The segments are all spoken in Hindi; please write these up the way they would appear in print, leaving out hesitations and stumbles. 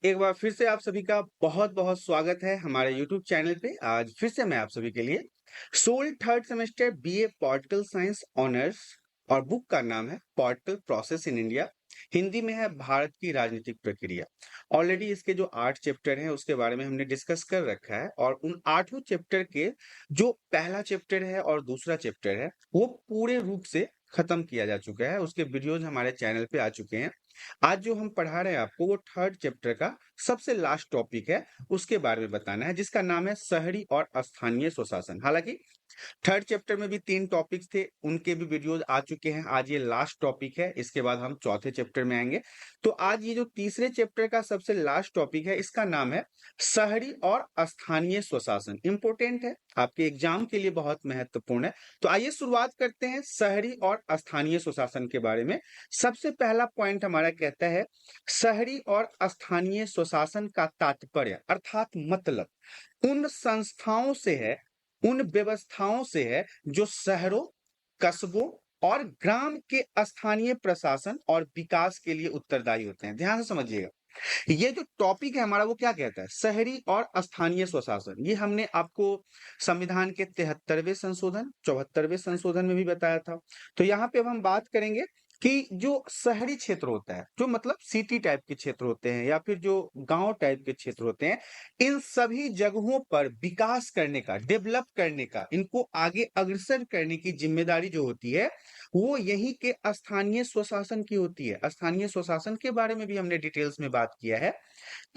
एक बार फिर से आप सभी का बहुत-बहुत स्वागत है हमारे यूट्यूब चैनल पे। आज फिर से मैं आप सभी के लिए SOL third semester BA political science honours और बुक का नाम है political process in India. Hindi में है भारत की राजनीतिक प्रक्रिया। ऑलरेडी इसके जो 8 चैप्टर हैं उसके बारे में हमने डिस्कस कर रखा है और उन 8 चैप्टर के जो पहला चैप्टर है और दूसरा चैप्टर है वो पूरे रूप से खत्म किया जा चुका है। उसके वीडियोज हमारे चैनल पे आ चुके हैं। आज जो हम पढ़ा रहे हैं आपको वो थर्ड चैप्टर का सबसे लास्ट टॉपिक है, उसके बारे में बताना है जिसका नाम है शहरी और स्थानीय स्वशासन। हालांकि थर्ड चैप्टर में भी 3 टॉपिक्स थे, उनके भी वीडियोस आ चुके हैं। आज ये लास्ट टॉपिक है, इसके बाद हम चौथे चैप्टर में आएंगे। तो आज ये जो तीसरे चैप्टर का सबसे लास्ट टॉपिक है, इसका नाम है शहरी और स्थानीय स्वशासन। इंपॉर्टेंट है, आपके एग्जाम के लिए बहुत महत्वपूर्ण है। तो आइए शुरुआत करते हैं शहरी और स्थानीय स्वशासन के बारे में। सबसे पहला पॉइंट हमारा कहता है शहरी और स्थानीय स्वशासन का तात्पर्य अर्थात मतलब उन संस्थाओं से है, उन व्यवस्थाओं से है जो शहरों, कस्बों और ग्राम के स्थानीय प्रशासन और विकास के लिए उत्तरदायी होते हैं। ध्यान से समझिएगा, ये जो टॉपिक है हमारा वो क्या कहता है, शहरी और स्थानीय स्वशासन। ये हमने आपको संविधान के 73वें संशोधन, 74वें संशोधन में भी बताया था। तो यहाँ पे अब हम बात करेंगे कि जो शहरी क्षेत्र होता है, जो मतलब सिटी टाइप के क्षेत्र होते हैं या फिर जो गांव टाइप के क्षेत्र होते हैं, इन सभी जगहों पर विकास करने का, डेवलप करने का, इनको आगे अग्रसर करने की जिम्मेदारी जो होती है वो यही के स्थानीय स्वशासन की होती है। स्थानीय स्वशासन के बारे में भी हमने डिटेल्स में बात किया है।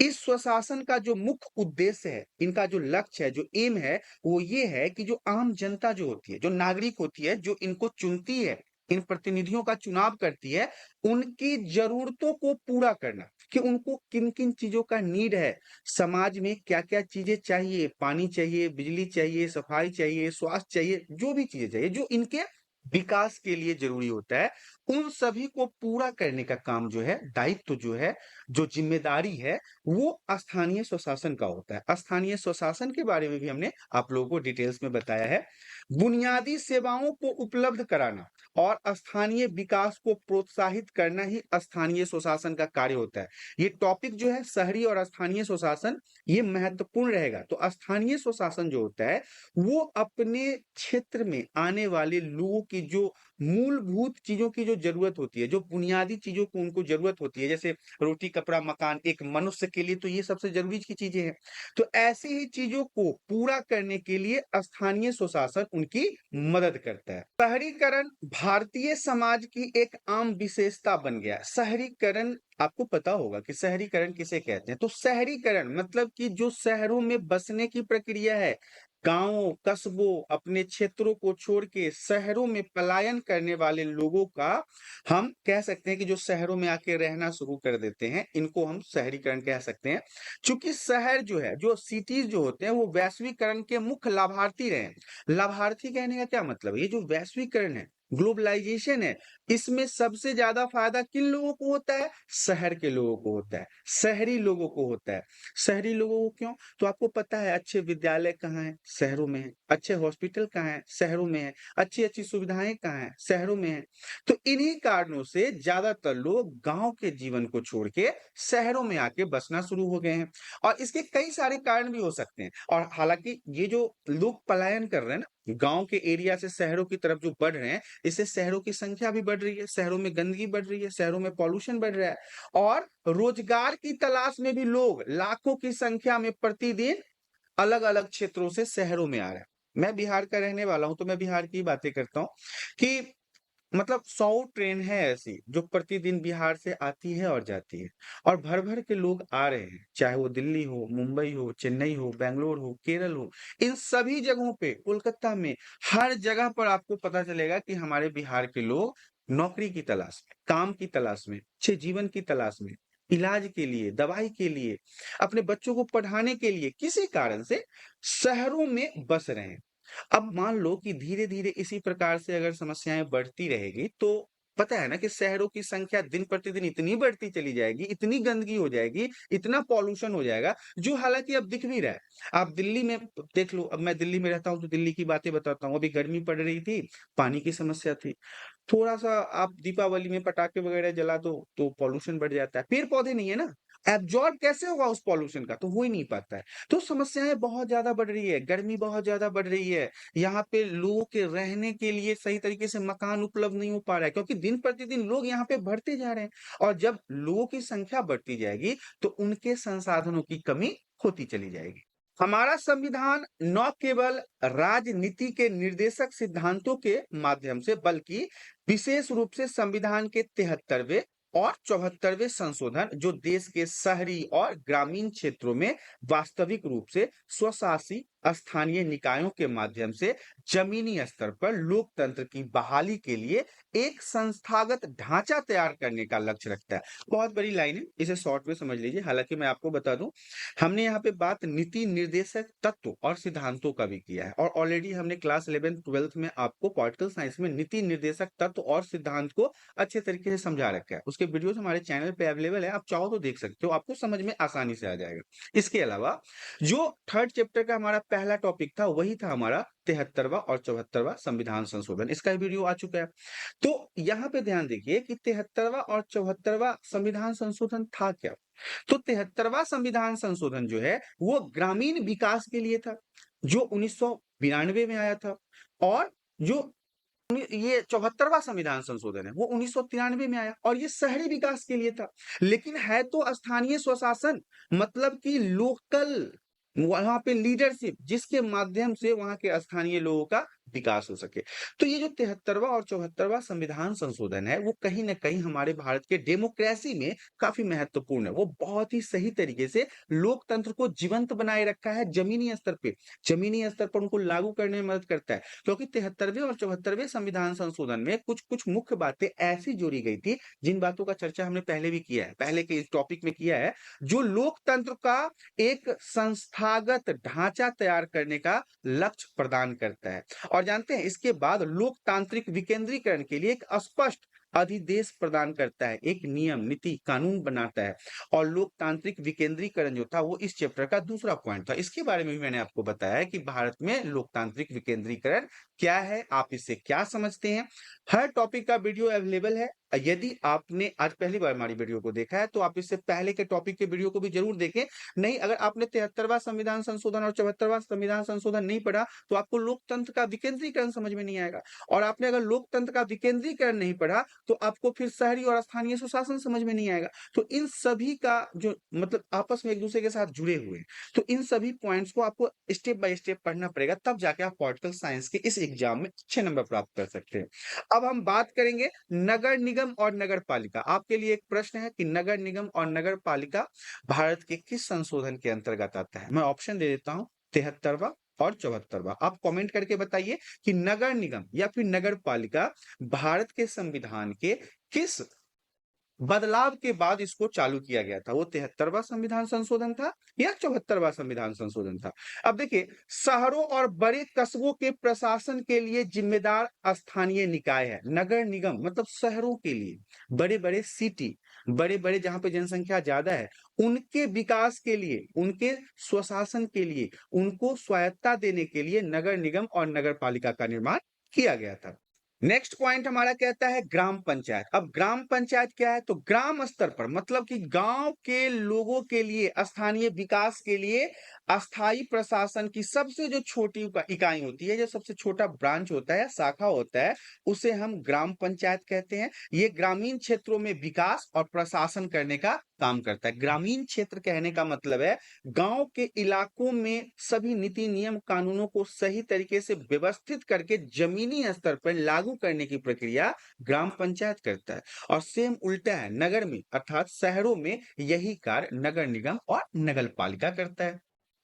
इस स्वशासन का जो मुख्य उद्देश्य है, इनका जो लक्ष्य है, जो एम है, वो ये है कि जो आम जनता जो होती है, जो नागरिक होती है, जो इनको चुनती है, इन प्रतिनिधियों का चुनाव करती है, उनकी जरूरतों को पूरा करना, कि उनको किन किन चीजों का नीड है, समाज में क्या क्या चीजें चाहिए, पानी चाहिए, बिजली चाहिए, सफाई चाहिए, स्वास्थ्य चाहिए, जो भी चीजें चाहिए जो इनके विकास के लिए जरूरी होता है, उन सभी को पूरा करने का काम जो है, दायित्व जो है, जो जिम्मेदारी है, वो स्थानीय स्वशासन का होता है। स्थानीय स्वशासन के बारे में भी हमने आप लोगों को डिटेल्स में बताया है। बुनियादी सेवाओं को उपलब्ध कराना और स्थानीय विकास को प्रोत्साहित करना ही स्थानीय स्वशासन का कार्य होता है। ये टॉपिक जो है शहरी और स्थानीय स्वशासन, ये महत्वपूर्ण रहेगा। तो स्थानीय स्वशासन जो होता है वो अपने क्षेत्र में आने वाले लोगों की जो मूलभूत चीजों की जो जरूरत होती है, जो बुनियादी चीजों को उनको जरूरत होती है, जैसे रोटी, कपड़ा, मकान, एक मनुष्य के लिए तो ये सबसे जरूरी की चीजें हैं। तो ऐसी ही चीजों को पूरा करने के लिए स्थानीय स्वशासन उनकी मदद करता है। शहरीकरण भारतीय समाज की एक आम विशेषता बन गया। शहरीकरण, आपको पता होगा कि शहरीकरण किसे कहते हैं। तो शहरीकरण मतलब कि जो शहरों में बसने की प्रक्रिया है, गांवों, कस्बों, अपने क्षेत्रों को छोड़ के शहरों में पलायन करने वाले लोगों का हम कह सकते हैं कि जो शहरों में आके रहना शुरू कर देते हैं, इनको हम शहरीकरण कह सकते हैं। चूंकि शहर जो है, जो सिटीज जो होते हैं, वो वैश्वीकरण के मुख्य लाभार्थी रहे हैं। लाभार्थी कहने का क्या मतलब है, ये जो वैश्वीकरण है, ग्लोबलाइजेशन है, इसमें सबसे ज्यादा फायदा किन लोगों को होता है, शहर के लोगों को होता है, शहरी लोगों को होता है। शहरी लोगों को क्यों, तो आपको पता है अच्छे विद्यालय कहाँ हैं, शहरों में है। अच्छे हॉस्पिटल कहाँ हैं, शहरों में है। अच्छी अच्छी सुविधाएं कहाँ हैं, शहरों में है। तो इन्हीं कारणों से ज्यादातर लोग गांव के जीवन को छोड़ के शहरों में आके बसना शुरू हो गए हैं। और इसके कई सारे कारण भी हो सकते हैं। और हालांकि ये जो लोग पलायन कर रहे हैं ना, गांव के एरिया से शहरों की तरफ जो बढ़ रहे हैं, इससे शहरों की संख्या भी बढ़ रही है, शहरों में गंदगी बढ़ रही है, शहरों में पॉल्यूशन बढ़ रहा है। और रोजगार की तलाश में भी लोग लाखों की संख्या में प्रतिदिन अलग अलग क्षेत्रों से शहरों में आ रहे हैं। मैं बिहार का रहने वाला हूं, तो मैं बिहार की बातें करता हूँ कि मतलब 100 ट्रेन है ऐसी जो प्रतिदिन बिहार से आती है और जाती है, और भर भर के लोग आ रहे हैं, चाहे वो दिल्ली हो, मुंबई हो, चेन्नई हो, बेंगलोर हो, केरल हो। इन सभी जगहों पे, कोलकाता में, हर जगह पर आपको पता चलेगा कि हमारे बिहार के लोग नौकरी की तलाश में, काम की तलाश में, अच्छे जीवन की तलाश में, इलाज के लिए, दवाई के लिए, अपने बच्चों को पढ़ाने के लिए किसी कारण से शहरों में बस रहे हैं। अब मान लो कि धीरे-धीरे इसी प्रकार से अगर समस्याएँ बढ़ती रहेगी, तो पता है ना कि शहरों की संख्या दिन प्रतिदिन इतनी बढ़ती चली जाएगी, इतनी गंदगी हो जाएगी, इतना पॉल्यूशन हो जाएगा, जो हालाँकि अब दिख भी रहा है। आप दिल्ली में देख लो, अब मैं दिल्ली में रहता हूँ, तो दिल्ली की बातें बताता हूँ। अभी गर्मी पड़ रही थी, पानी की समस्या थी। थोड़ा-सा आप दीपावली में पटाखे वगैरह जला दो, तो पॉल्यूशन बढ़ जाता है। पेड़-पौधे नहीं है ना, एब्जॉर्ब कैसे होगा उस पॉल्यूशन का, तो हो ही नहीं पाता है। तो समस्याएं बहुत ज्यादा बढ़ रही है, गर्मी बहुत ज्यादा बढ़ रही है, यहाँ पे लोगों के रहने के लिए सही तरीके से मकान उपलब्ध नहीं हो पा रहा है, क्योंकि दिन प्रतिदिन लोग यहाँ पे बढ़ते जा रहे हैं। और जब लोगों की संख्या बढ़ती जाएगी तो उनके संसाधनों की कमी होती चली जाएगी। हमारा संविधान न केवल राजनीति के निर्देशक सिद्धांतों के माध्यम से, बल्कि विशेष रूप से संविधान के 73वें और 74वें संशोधन, जो देश के शहरी और ग्रामीण क्षेत्रों में वास्तविक रूप से स्वशासी स्थानीय निकायों के माध्यम से जमीनी स्तर पर लोकतंत्र की बहाली के लिए एक संस्थागत ढांचा तैयार करने का लक्ष्य रखता है। बहुत बड़ी लाइन है, इसे शॉर्ट में समझ लीजिए। हालांकि मैं आपको बता दूं, हमने यहाँ पे बात नीति निर्देशक तत्व और सिद्धांतों का भी किया है, और ऑलरेडी हमने क्लास 11th-12th में आपको पॉलिटिकल साइंस में नीति निर्देशक तत्व और सिद्धांत को अच्छे तरीके से समझा रखा है। उसके वीडियोस हमारे चैनल पे अवेलेबल है, आप चाहो तो देख सकते हो, आपको समझ में आसानी से आ जाएगा। इसके अलावा जो थर्ड चैप्टर का हमारा पहला टॉपिक था, वही था हमारा 73वां और 74वां संविधान संशोधन। इसका वीडियो आ चुका है। तो यहाँ पे ध्यान देखिए कि 73वां और 74वां संविधान संशोधन था क्या। तो 73वां संविधान संशोधन जो है वो ग्रामीण विकास के लिए था, जो 1992 में आया था। और जो ये 74वां संविधान संशोधन है वो 1993 में आया, और ये शहरी विकास के लिए था। लेकिन है तो स्थानीय स्वशासन, मतलब कि लोकल, वहां पे लीडरशिप, जिसके माध्यम से वहां के स्थानीय लोगों का विकास हो सके। तो ये जो 73वां और 74वां संविधान संशोधन है वो कहीं ना कहीं हमारे भारत के डेमोक्रेसी में काफी महत्वपूर्ण है। वो बहुत ही सही तरीके से लोकतंत्र को जीवंत बनाए रखा है जमीनी स्तर पे, जमीनी स्तर पर उनको लागू करने में मदद करता है। क्योंकि 73वें और 74वें संविधान संशोधन में कुछ कुछ मुख्य बातें ऐसी जोड़ी गई थी, जिन बातों का चर्चा हमने पहले भी किया है, पहले के इस टॉपिक में किया है, जो लोकतंत्र का एक संस्थागत ढांचा तैयार करने का लक्ष्य प्रदान करता है। और जानते हैं, इसके बाद लोकतांत्रिक विकेंद्रीकरण के लिए एक स्पष्ट अधिदेश प्रदान करता है, एक नियम नीति कानून बनाता है। और लोकतांत्रिक विकेंद्रीकरण जो था वो इस चैप्टर का दूसरा पॉइंट था। इसके बारे में भी मैंने आपको बताया कि भारत में लोकतांत्रिक विकेंद्रीकरण क्या है, आप इससे क्या समझते हैं। हर टॉपिक का वीडियो अवेलेबल है। यदि आपने आज पहली बार हमारी वीडियो को देखा है तो आप इससे पहले के टॉपिक के वीडियो को भी जरूर देखें। नहीं, अगर आपने 73वां संविधान संशोधन और 74वां संविधान संशोधन नहीं पढ़ा तो आपको लोकतंत्र का विकेंद्रीकरण समझ में नहीं आएगा। और आपने अगर लोकतंत्र का विकेंद्रीकरण नहीं पढ़ा तो आपको फिर शहरी और स्थानीय स्वशासन समझ में नहीं आएगा। तो इन सभी का जो मतलब आपस में एक दूसरे के साथ जुड़े हुए हैं, तो इन सभी पॉइंट्स को आपको स्टेप बाय स्टेप पढ़ना पड़ेगा, तब जाके आप पॉलिटिकल साइंस के इस एग्जाम में अच्छे नंबर प्राप्त कर सकते हैं। अब हम बात करेंगे नगर निगम और नगर पालिका। आपके लिए एक प्रश्न है कि नगर निगम और नगर पालिका भारत के किस संशोधन के अंतर्गत आता है। मैं ऑप्शन दे देता हूं, 73वां और 74वां। आप कमेंट करके बताइए कि नगर निगम या फिर नगर पालिका भारत के संविधान के किस बदलाव के बाद इसको चालू किया गया था। वो 73वां संविधान संशोधन था या 74वां संविधान संशोधन था। अब देखिए, शहरों और बड़े कस्बों के प्रशासन के लिए जिम्मेदार स्थानीय निकाय है। नगर निगम मतलब शहरों के लिए, बड़े बड़े सिटी, बड़े बड़े जहां पे जनसंख्या ज्यादा है, उनके विकास के लिए, उनके स्वशासन के लिए, उनको स्वायत्ता देने के लिए नगर निगम और नगर पालिका का निर्माण किया गया था। नेक्स्ट पॉइंट हमारा कहता है ग्राम पंचायत। अब ग्राम पंचायत क्या है, तो ग्राम स्तर पर मतलब कि गांव के लोगों के लिए, स्थानीय विकास के लिए अस्थाई प्रशासन की सबसे जो छोटी इकाई होती है, जो सबसे छोटा ब्रांच होता है, शाखा होता है, उसे हम ग्राम पंचायत कहते हैं। ये ग्रामीण क्षेत्रों में विकास और प्रशासन करने का काम करता है। ग्रामीण क्षेत्र कहने का मतलब है गांव के इलाकों में सभी नीति नियम कानूनों को सही तरीके से व्यवस्थित करके जमीनी स्तर पर लागू करने की प्रक्रिया ग्राम पंचायत करता है। और सेम उल्टा है नगर में, अर्थात शहरों में यही कार्य नगर निगम और नगर पालिका करता है।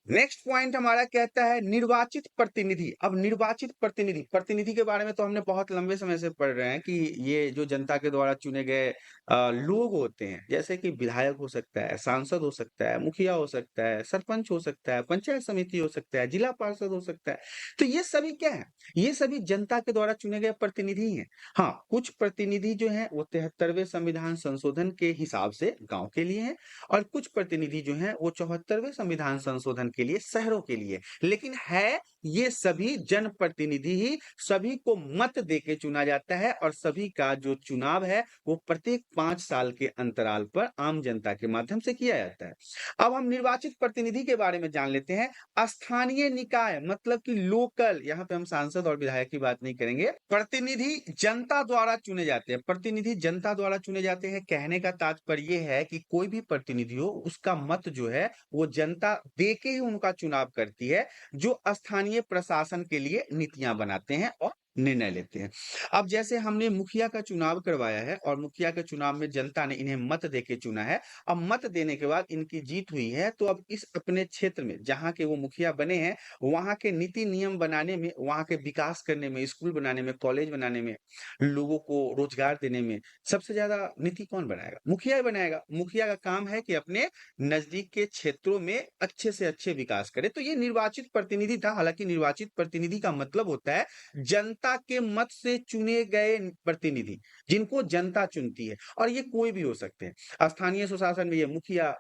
नेक्स्ट पॉइंट हमारा कहता है निर्वाचित प्रतिनिधि। अब निर्वाचित प्रतिनिधि, प्रतिनिधि के बारे में तो हमने बहुत लंबे समय से पढ़ रहे हैं कि ये जो जनता के द्वारा चुने गए लोग होते हैं, जैसे कि विधायक हो सकता है, सांसद हो सकता है, मुखिया हो सकता है, सरपंच हो सकता है, पंचायत समिति हो सकता है, जिला पार्षद हो सकता है। तो ये सभी क्या है, ये सभी जनता के द्वारा चुने गए प्रतिनिधि हैं। हाँ, कुछ प्रतिनिधि जो है वो 73वें संविधान संशोधन के हिसाब से गांव के लिए है, और कुछ प्रतिनिधि जो हैं वो 74वें संविधान संशोधन के लिए शहरों के लिए। लेकिन है ये सभी जनप्रतिनिधि ही सभी को मत देके चुना जाता है और सभी का जो चुनाव है वो प्रत्येक 5 साल के अंतराल पर आम जनता के माध्यम से किया जाता है। अब हम निर्वाचित प्रतिनिधि के बारे में जान लेते हैं। स्थानीय निकाय मतलब कि लोकल, यहाँ पे हम सांसद और विधायक की बात नहीं करेंगे। प्रतिनिधि जनता द्वारा चुने जाते हैं, प्रतिनिधि जनता द्वारा चुने जाते हैं। कहने का तात्पर्य यह है कि कोई भी प्रतिनिधि हो उसका मत जो है वो जनता देके ही उनका चुनाव करती है, जो स्थानीय प्रशासन के लिए नीतियां बनाते हैं और निर्णय लेते हैं। अब जैसे हमने मुखिया का चुनाव करवाया है और मुखिया के चुनाव में जनता ने इन्हें मत देके चुना है। अब मत देने के बाद इनकी जीत हुई है, तो अब इस अपने क्षेत्र में जहाँ के वो मुखिया बने हैं, वहाँ के नीति नियम बनाने में, वहाँ के विकास करने में, स्कूल बनाने में, कॉलेज बनाने में, लोगों को रोजगार देने में सबसे ज्यादा नीति कौन बनाएगा? मुखिया ही बनाएगा। मुखिया का काम है कि अपने नजदीक के क्षेत्रों में अच्छे से अच्छे विकास करे। तो ये निर्वाचित प्रतिनिधि था। हालांकि निर्वाचित प्रतिनिधि का मतलब होता है जनता के मत से चुने गए प्रतिनिधि, जिनको जनता चुनती है, और ये कोई भी हो सकते हैं। स्थानीय सुशासन में ये मुखिया,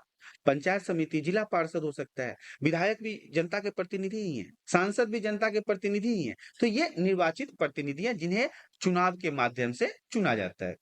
पंचायत समिति, जिला पार्षद हो सकता है, विधायक भी जनता के प्रतिनिधि ही हैं, सांसद भी जनता के प्रतिनिधि ही हैं। तो ये निर्वाचित प्रतिनिधि हैं जिन्हें चुनाव के माध्यम से चुना जाता है।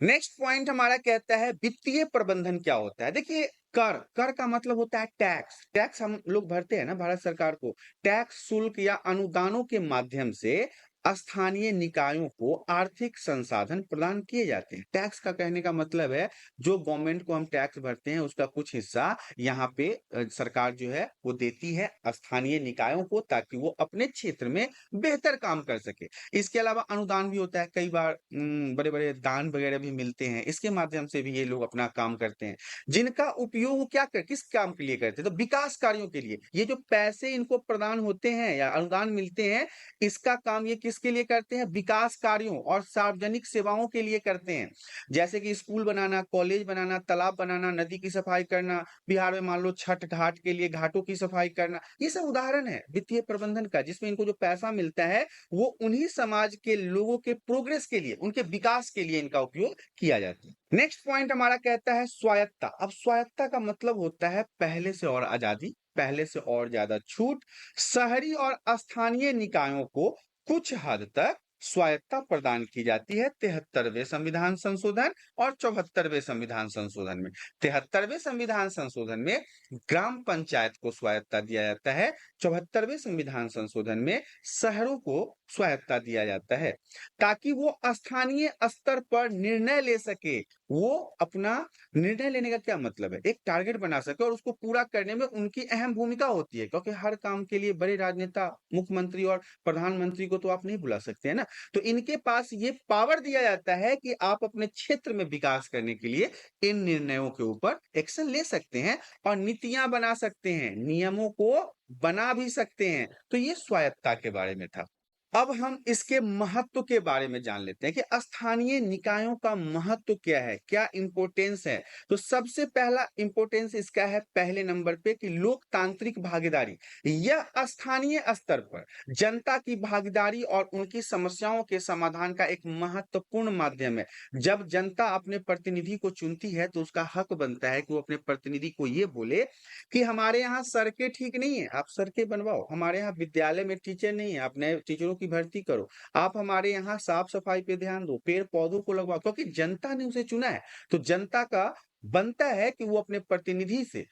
नेक्स्ट पॉइंट हमारा कहता है वित्तीय प्रबंधन क्या होता है। देखिए, कर कर का मतलब होता है टैक्स। टैक्स हम लोग भरते हैं ना भारत सरकार को। टैक्स, शुल्क या अनुदानों के माध्यम से स्थानीय निकायों को आर्थिक संसाधन प्रदान किए जाते हैं। टैक्स का कहने का मतलब है जो गवर्नमेंट को हम टैक्स भरते हैं उसका कुछ हिस्सा यहाँ पे सरकार जो है वो देती है स्थानीय निकायों को, ताकि वो अपने क्षेत्र में बेहतर काम कर सके। इसके अलावा अनुदान भी होता है। कई बार बड़े बड़े दान वगैरह भी मिलते हैं, इसके माध्यम से भी ये लोग अपना काम करते हैं, जिनका उपयोग वो क्या कर किस काम के लिए करते हैं? तो विकास कार्यों के लिए। ये जो पैसे इनको प्रदान होते हैं या अनुदान मिलते हैं, इसका काम ये किसके लिए करते हैं? विकास कार्यों और सार्वजनिक सेवाओं के लिए करते हैं। जैसे कि स्कूल बनाना, कॉलेज बनाना, तालाब बनाना, नदी की सफाई करना, बिहार में मान लो छठ घाट के लिए घाटों की सफाई करना। ये सब उदाहरण है वित्तीय प्रबंधन का, जिसमें इनको जो पैसा मिलता है वो उन्हीं समाज के लोगों के प्रोग्रेस के लिए, उनके विकास के लिए इनका उपयोग किया जाता है। नेक्स्ट पॉइंट हमारा कहता है स्वायत्ता। अब स्वायत्ता का मतलब होता है पहले से और आजादी, पहले से और ज्यादा छूट। शहरी और स्थानीय निकायों को कुछ हद तक स्वायत्ता प्रदान की जाती है 73वें संविधान संशोधन और 74वें संविधान संशोधन में। 73वें संविधान संशोधन में ग्राम पंचायत को स्वायत्ता दिया जाता है, 74वें संविधान संशोधन में शहरों को स्वायत्ता दिया जाता है, ताकि वो स्थानीय स्तर पर निर्णय ले सके। वो अपना निर्णय लेने का क्या मतलब है? एक टारगेट बना सके और उसको पूरा करने में उनकी अहम भूमिका होती है, क्योंकि हर काम के लिए बड़े राजनेता, मुख्यमंत्री और प्रधानमंत्री को तो आप नहीं बुला सकते हैं ना। तो इनके पास ये पावर दिया जाता है कि आप अपने क्षेत्र में विकास करने के लिए इन निर्णयों के ऊपर एक्शन ले सकते हैं और नीतियां बना सकते हैं, नियमों को बना भी सकते हैं। तो ये स्वायत्ता के बारे में था। अब हम इसके महत्व के बारे में जान लेते हैं कि स्थानीय निकायों का महत्व क्या है, क्या इंपॉर्टेंस है। तो सबसे पहला इंपॉर्टेंस इसका है पहले नंबर पे कि लोकतांत्रिक भागीदारी। यह स्थानीय स्तर पर जनता की भागीदारी और उनकी समस्याओं के समाधान का एक महत्वपूर्ण माध्यम है। जब जनता अपने प्रतिनिधि को चुनती है तो उसका हक बनता है कि वो अपने प्रतिनिधि को ये बोले कि हमारे यहाँ सड़कें ठीक नहीं है, आप सड़कें बनवाओ। हमारे यहाँ विद्यालय में टीचर नहीं है, आप नए टीचरों की भर्ती करो। आप हमारे यहाँ साफ सफाई पे ध्यान दो, पेड़ पौधों को लगवाओ, क्योंकि जनता ने उसे चुना है। तो जनता का बनता है कि वो अपने प्रतिनिधि से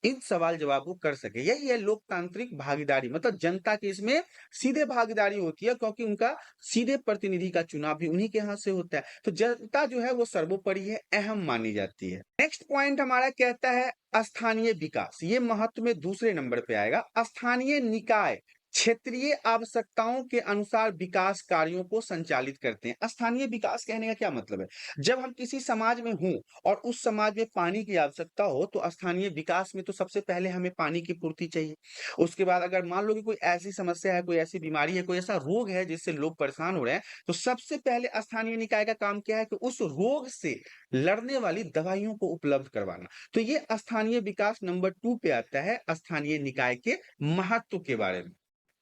इन सवाल जवाब को कर सके। यही है लोकतांत्रिक भागीदारी, मतलब जनता की इसमें सीधे भागीदारी होती है, क्योंकि उनका सीधे प्रतिनिधि का चुनाव भी उन्हीं के हाथ से होता है। तो जनता जो है वो सर्वोपरि है, अहम मानी जाती है। नेक्स्ट पॉइंट हमारा कहता है स्थानीय विकास। ये महत्व में दूसरे नंबर पे आएगा। स्थानीय निकाय क्षेत्रीय आवश्यकताओं के अनुसार विकास कार्यों को संचालित करते हैं। स्थानीय विकास कहने का क्या मतलब है? जब हम किसी समाज में हों और उस समाज में पानी की आवश्यकता हो, तो स्थानीय विकास में तो सबसे पहले हमें पानी की पूर्ति चाहिए। उसके बाद अगर मान लो कि कोई ऐसी समस्या है, कोई ऐसी बीमारी है, कोई ऐसा रोग है जिससे लोग परेशान हो रहे हैं, तो सबसे पहले स्थानीय निकाय का काम क्या है कि उस रोग से लड़ने वाली दवाइयों को उपलब्ध करवाना। तो ये स्थानीय विकास नंबर 2 पे आता है, स्थानीय निकाय के महत्व के बारे में।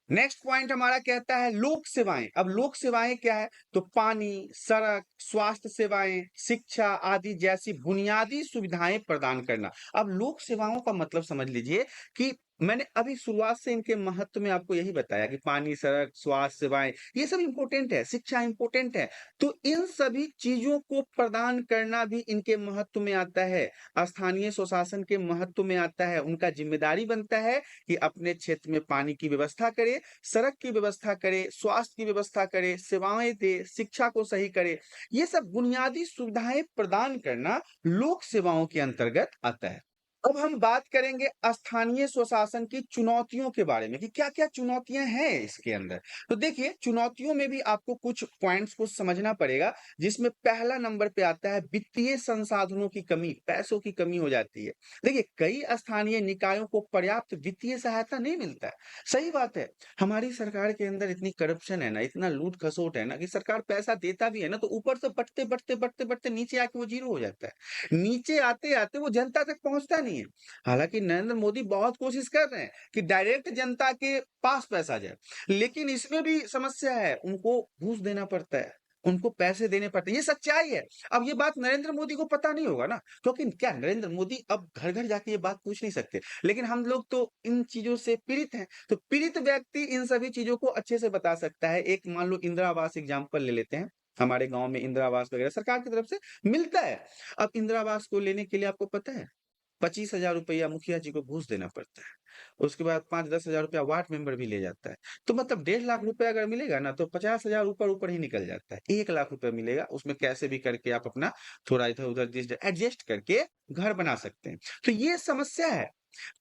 नेक्स्ट पॉइंट हमारा कहता है लोक सेवाएं। अब लोक सेवाएं क्या है? तो पानी, सड़क, स्वास्थ्य सेवाएं, शिक्षा आदि जैसी बुनियादी सुविधाएं प्रदान करना। अब लोक सेवाओं का मतलब समझ लीजिए कि मैंने अभी शुरुआत से इनके महत्व में आपको यही बताया कि पानी, सड़क, स्वास्थ्य सेवाएँ ये सब इम्पोर्टेंट है, शिक्षा इम्पोर्टेंट है। तो इन सभी चीज़ों को प्रदान करना भी इनके महत्व में आता है, स्थानीय स्वशासन के महत्व में आता है। उनका ज़िम्मेदारी बनता है कि अपने क्षेत्र में पानी की व्यवस्था करे, सड़क की व्यवस्था करे, स्वास्थ्य की व्यवस्था करे, सेवाएँ दे, शिक्षा को सही करे। ये सब बुनियादी सुविधाएँ प्रदान करना लोक सेवाओं के अंतर्गत आता है। अब हम बात करेंगे स्थानीय स्वशासन की चुनौतियों के बारे में कि क्या-क्या चुनौतियाँ हैं इसके अंदर। तो देखिए, चुनौतियों में भी आपको कुछ पॉइंट्स को समझना पड़ेगा, जिसमें पहला नंबर पे आता है वित्तीय संसाधनों की कमी, पैसों की कमी हो जाती है। देखिए, कई स्थानीय निकायों को पर्याप्त वित्तीय सहायता नहीं मिलता है। सही बात है, हमारी सरकार के अंदर इतनी करप्शन है ना, इतना लूट-खसोट है ना कि सरकार पैसा देता भी है ना, तो ऊपर से बँटते-बँटते नीचे आके वो ज़ीरो हो जाता है। नीचे आते-आते वो जनता तक पहुँचता नहीं है। हालाँकि नरेंद्र मोदी बहुत कोशिश कर रहे हैं कि डायरेक्ट जनता के पास पैसा जाए, लेकिन इसमें भी समस्या है, उनको घूस देना पड़ता है, उनको पैसे देने पड़ते हैं, ये सच्चाई है। अब ये बात नरेंद्र मोदी को पता नहीं होगा ना, क्योंकि क्या नरेंद्र मोदी अब घर-घर जाके ये बात पूछ नहीं सकते, लेकिन हम लोग तो इन चीज़ों से पीड़ित हैं, तो पीड़ित व्यक्ति इन सभी चीज़ों को अच्छे से बता सकता है। एक मान लो इंदिरा आवास एग्ज़ाम्पल ले लेते हैं, हमारे गाँव में इंदिरा आवास वगैरह सरकार की तरफ से मिलता है। अब इंदिरा आवास को लेने के लिए आपको पता है 25,000 रुपया मुखिया जी को घूस देना पड़ता है। उसके बाद 5-10 हज़ार रुपया वार्ड मेंबर भी ले जाता है। तो मतलब 1.5 लाख रुपया अगर मिलेगा ना तो 50,000 ऊपर-ऊपर ही निकल जाता है। 1 लाख रुपया मिलेगा, उसमें कैसे भी करके आप अपना थोड़ा इधर-उधर एडजस्ट करके घर बना सकते हैं। तो ये समस्या है।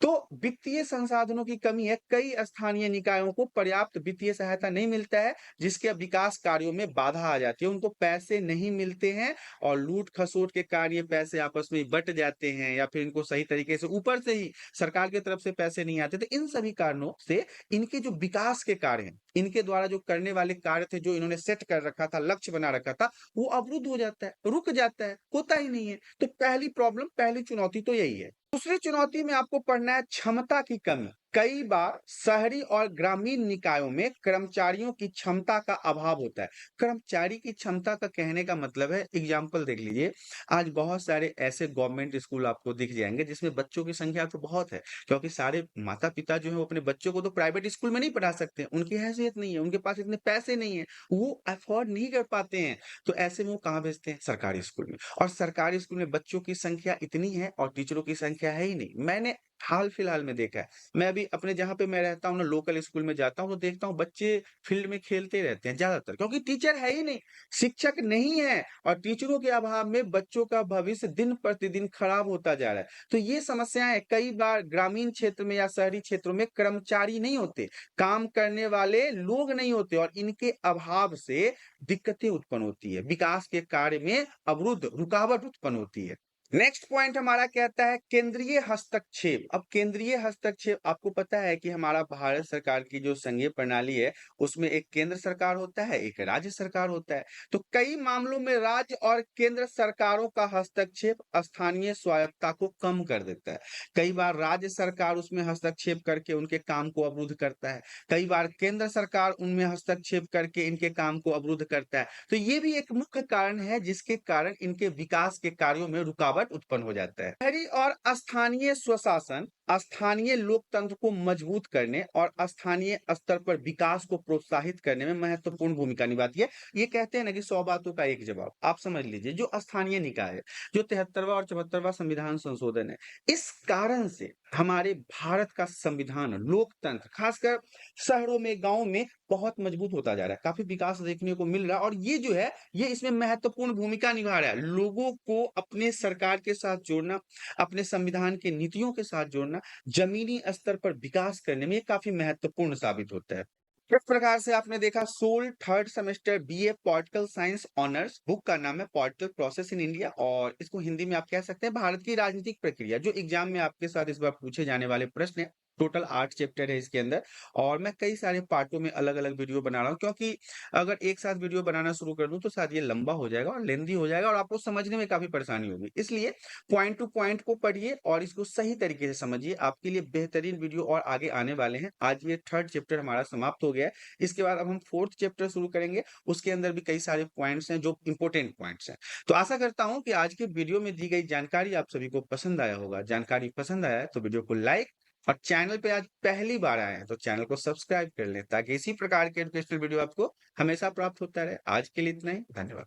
तो वित्तीय संसाधनों की कमी है, कई स्थानीय निकायों को पर्याप्त वित्तीय सहायता नहीं मिलता है, जिसके विकास कार्यों में बाधा आ जाती है। उनको पैसे नहीं मिलते हैं और लूट-खसोट के कार्य पैसे आपस में बँट जाते हैं या फिर इनको सही तरीके से ऊपर से ही सरकार की तरफ से पैसे नहीं आते। तो इन सभी कारणों से इनके जो विकास के कार्य हैं, इनके द्वारा जो करने वाले कार्य थे, जो इन्होंने सेट कर रखा था, लक्ष्य बना रखा था, वो अवरुद्ध हो जाता है, रुक जाता है, होता ही नहीं है। तो पहली प्रॉब्लम, पहली चुनौती तो यही है। दूसरी चुनौती में आपको पढ़ना है क्षमता की कमी। कई बार शहरी और ग्रामीण निकायों में कर्मचारियों की क्षमता का अभाव होता है। कर्मचारी की क्षमता का कहने का मतलब है एग्जाम्पल देख लीजिए, आज बहुत सारे ऐसे गवर्नमेंट स्कूल आपको दिख जाएँगे जिसमें बच्चों की संख्या तो बहुत है, क्योंकि सारे माता-पिता जो हैं वो अपने बच्चों को तो प्राइवेट स्कूल में नहीं पढ़ा सकते, उनकी हैसियत नहीं है, उनके पास इतने पैसे नहीं है, वो अफोर्ड नहीं कर पाते हैं। तो ऐसे में वो कहाँ भेजते हैं? सरकारी स्कूल में। और सरकारी स्कूल में बच्चों की संख्या इतनी है और टीचरों की संख्या है ही नहीं। मैंने हाल-फिलहाल में देखा है। मैं अभी अपने जहाँ पे मैं रहता हूँ ना लोकल स्कूल में जाता हूँ तो देखता हूँ बच्चे फील्ड में खेलते रहते हैं ज़्यादातर, क्योंकि टीचर है ही नहीं, शिक्षक नहीं है और टीचरों के अभाव में बच्चों का भविष्य दिन-प्रतिदिन खराब होता जा रहा है। तो ये समस्याएँ कई बार ग्रामीण क्षेत्र में या शहरी क्षेत्रों में कर्मचारी नहीं होते, काम करने वाले लोग नहीं होते और इनके अभाव से दिक्कतें उत्पन्न होती है। विकास के कार्य में अवरुद्ध, रुकावट उत्पन्न होती है। नेक्स्ट पॉइंट हमारा कहता है केंद्रीय हस्तक्षेप। अब केंद्रीय हस्तक्षेप आपको पता है कि हमारा भारत सरकार की जो संघीय प्रणाली है, उसमें एक केंद्र सरकार होता है, एक राज्य सरकार होता है। तो कई मामलों में राज्य और केंद्र सरकारों का हस्तक्षेप स्थानीय स्वायत्तता को कम कर देता है। कई बार राज्य सरकार उसमें हस्तक्षेप करके उनके काम को अवरुद्ध करता है। कई बार केंद्र सरकार उनमें हस्तक्षेप करके इनके काम को अवरुद्ध करता है। तो ये भी एक मुख्य कारण है जिसके कारण इनके विकास के कार्यों में रुकावट उत्पन्न हो जाता है। शहरी और स्थानीय स्वशासन स्थानीय लोकतंत्र को मजबूत करने और स्थानीय स्तर पर विकास को प्रोत्साहित करने में महत्वपूर्ण भूमिका निभाती है। ये कहते हैं ना कि 100 बातों का एक जवाब। आप समझ लीजिए जो स्थानीय निकाय है, जो 73वां और 74वां संविधान संशोधन है, इस कारण से हमारे भारत का संविधान, लोकतंत्र, खासकर शहरों में, गाँव में बहुत मजबूत होता जा रहा है। काफ़ी विकास देखने को मिल रहा है और ये जो है, ये इसमें महत्वपूर्ण भूमिका निभा रहा है। लोगों को अपने सरकार के साथ जोड़ना, अपने संविधान की नीतियों के साथ जोड़ना, ज़मीनी स्तर पर विकास करने में ये काफ़ी महत्वपूर्ण साबित होता है। इस प्रकार से आपने देखा SOL third semester BA political science honours, book का नाम है पॉलिटिकल प्रोसेस इन इंडिया और इसको हिंदी में आप कह सकते हैं भारत की राजनीतिक प्रक्रिया। जो एग्जाम में आपके साथ इस बार पूछे जाने वाले प्रश्न हैं, टोटल 8 चैप्टर है इसके अंदर और मैं कई सारे पार्टों में अलग-अलग वीडियो बना रहा हूँ, क्योंकि अगर एक साथ वीडियो बनाना शुरू कर दूँ तो शायद ये लंबा हो जाएगा और लेंथी हो जाएगा और आपको समझने में काफ़ी परेशानी होगी। इसलिए पॉइंट टू पॉइंट को पढ़िए और इसको सही तरीके से समझिए। आपके लिए बेहतरीन वीडियो और आगे आने वाले हैं। आज ये थर्ड चैप्टर हमारा समाप्त हो गया है। इसके बाद अब हम फोर्थ चैप्टर शुरू करेंगे। उसके अंदर भी कई सारे पॉइंट्स हैं जो इम्पोर्टेंट पॉइंट्स हैं। तो आशा करता हूँ कि आज के वीडियो में दी गई जानकारी आप सभी को पसंद आया होगा। जानकारी पसंद आया है तो वीडियो को लाइक और चैनल पे आज पहली बार आए हैं तो चैनल को सब्सक्राइब कर लें ताकि इसी प्रकार के एजुकेशनल वीडियो आपको हमेशा प्राप्त होता रहे। आज के लिए इतना ही, धन्यवाद।